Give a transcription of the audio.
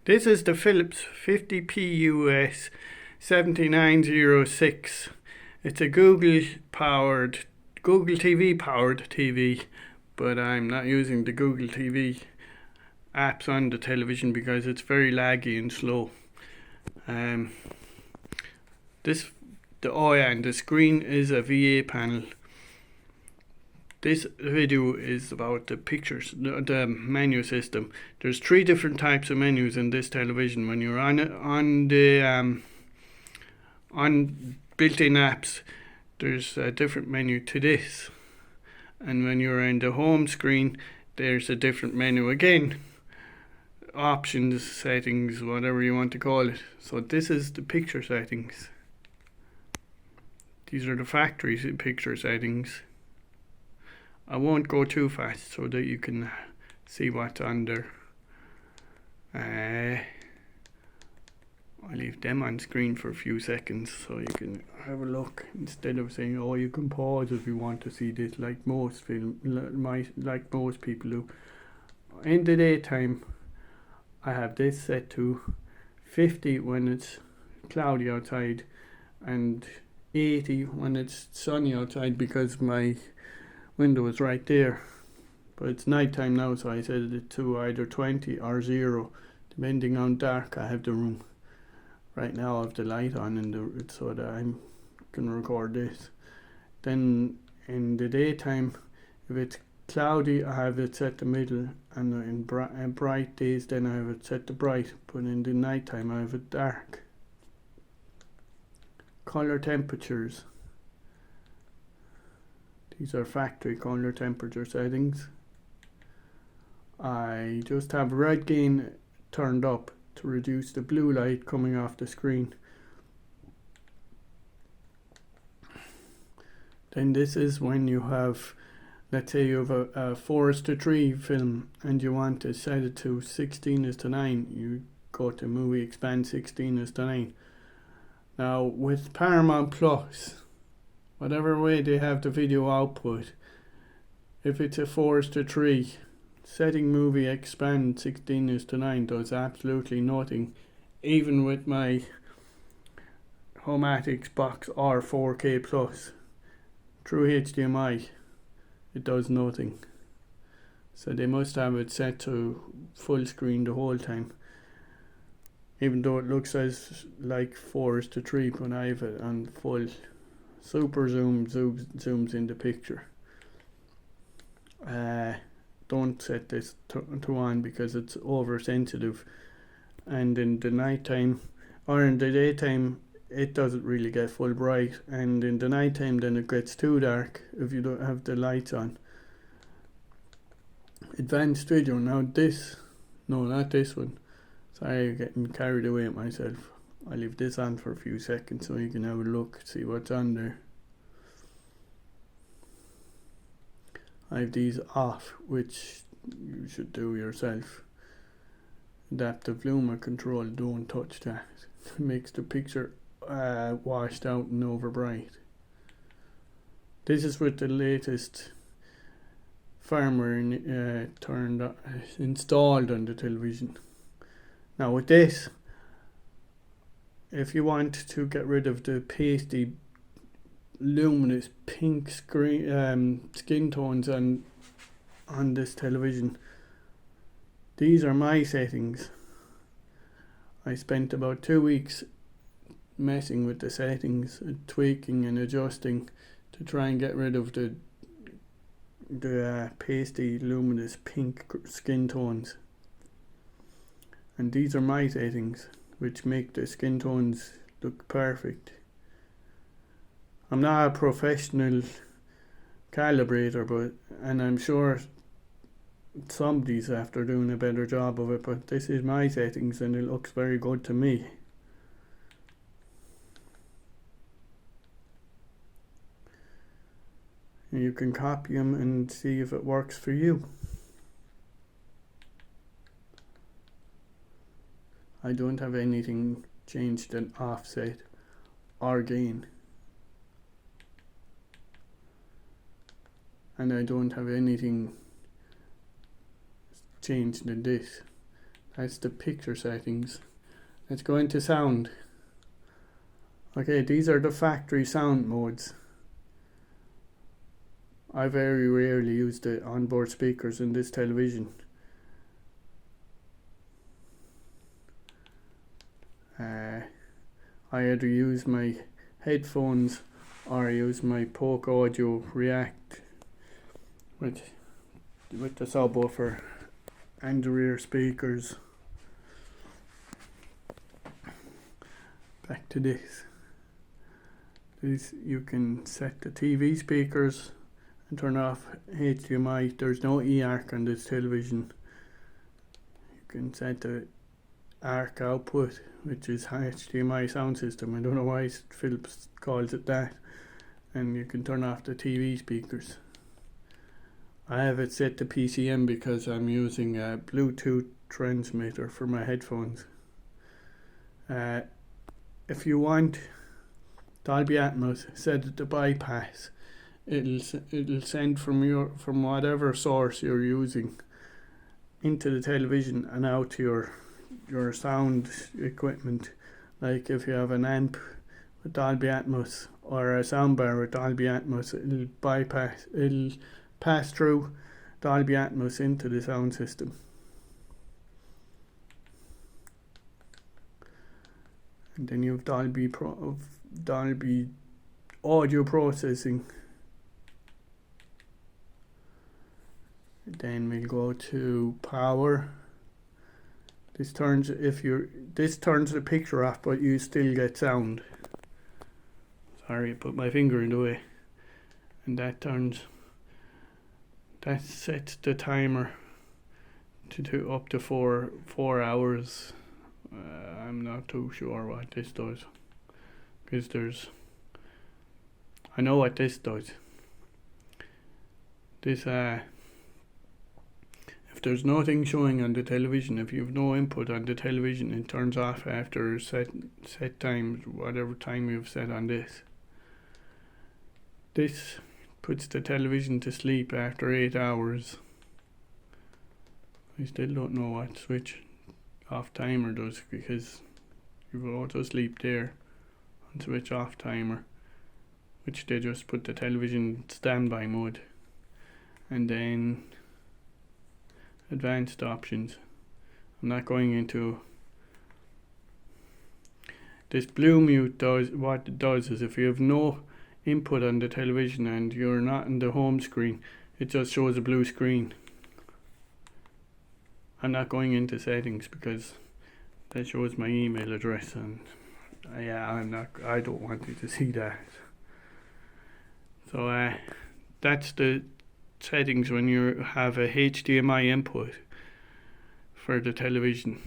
This is the Philips 50PUS7906. It's a Google TV powered TV, but I'm not using the Google TV apps on the television because it's very laggy and slow. And the screen is a VA panel. This video is about the pictures, the menu system. There's 3 different types of menus in this television. When you're on built-in apps, there's a different menu to this, and when you're in the home screen, there's a different menu again. Options, settings, whatever you want to call it. So this is the picture settings. These are the factory picture settings. I won't go too fast so that you can see what's on there. I'll leave them on screen for a few seconds so you can have a look, instead of saying, oh, you can pause if you want to see this, like most people do. In the daytime, I have this set to 50 when it's cloudy outside and 80 when it's sunny outside, because my window is right there. But it's night time now, so I set it to either 20 or 0, depending on dark I have the room. Right now I have the light on so that I can record this. Then in the daytime, if it's cloudy, I have it set to middle, and in bright days then I have it set to bright, but in the night time I have it dark. Color temperatures. These are factory color temperature settings. I just have red gain turned up to reduce the blue light coming off the screen. Then this is when you have, let's say you have a forest to tree film and you want to set it to 16:9. You go to movie expand 16:9. Now with Paramount Plus, whatever way they have the video output, if it's a forest to tree, setting movie expand 16:9 does absolutely nothing. Even with my Homatics box or 4K Plus through HDMI, it does nothing. So they must have it set to full screen the whole time, even though it looks as like forest to tree, when I have it on full. Super zooms in the picture. Don't set this to on because it's oversensitive, and in the night time or in the daytime it doesn't really get full bright, and in the night time then it gets too dark if you don't have the lights on. Advanced video. Now this, no, not this one, sorry, I'm getting carried away with myself. I'll leave this on for a few seconds so you can have a look, see what's on there. I have these off, which you should do yourself. Adaptive luma control, don't touch that. It makes the picture washed out and over bright. This is with the latest firmware installed on the television. Now with this, if you want to get rid of the pasty luminous pink skin tones on this television, these are my settings. I spent about 2 weeks messing with the settings, tweaking and adjusting to try and get rid of the pasty luminous pink skin tones. And these are my settings, which make the skin tones look perfect. I'm not a professional calibrator, and I'm sure somebody's after doing a better job of it, but this is my settings and it looks very good to me. And you can copy them and see if it works for you. I don't have anything changed in offset or gain, and I don't have anything changed in this. That's the picture settings. Let's go into sound. Okay, these are the factory sound modes. I very rarely use the onboard speakers in this television. I either use my headphones or I use my Polk Audio React with the subwoofer and the rear speakers. Back to this. You can set the TV speakers and turn off HDMI. There's no eARC on this television. You can set the ARC output, which is HDMI sound system. I don't know why Philips calls it that. And you can turn off the TV speakers. I have it set to PCM because I'm using a Bluetooth transmitter for my headphones. If you want Dolby Atmos, set it to bypass. It'll send from whatever source you're using into the television and out to your sound equipment. Like if you have an amp with Dolby Atmos or a soundbar with Dolby Atmos, it'll pass through Dolby Atmos into the sound system. And then you have Dolby audio processing. Then we'll go to power. This turns the picture off, but you still get sound. Sorry, I put my finger in the way. And that sets the timer to up to four hours. I'm not too sure what this does, because I know what this does. This if there's nothing showing on the television, if you have no input on the television, it turns off after set times, whatever time you've set on this. This puts the television to sleep after 8 hours. I still don't know what switch off timer does, because you will auto sleep there and switch off timer, which they just put the television standby mode. And then advanced options. I'm not going into this. Blue mute does what it does is, if you have no input on the television and you're not in the home screen, it just shows a blue screen. I'm not going into settings because that shows my email address, and I don't want you to see that. So that's the settings when you have a HDMI input for the television.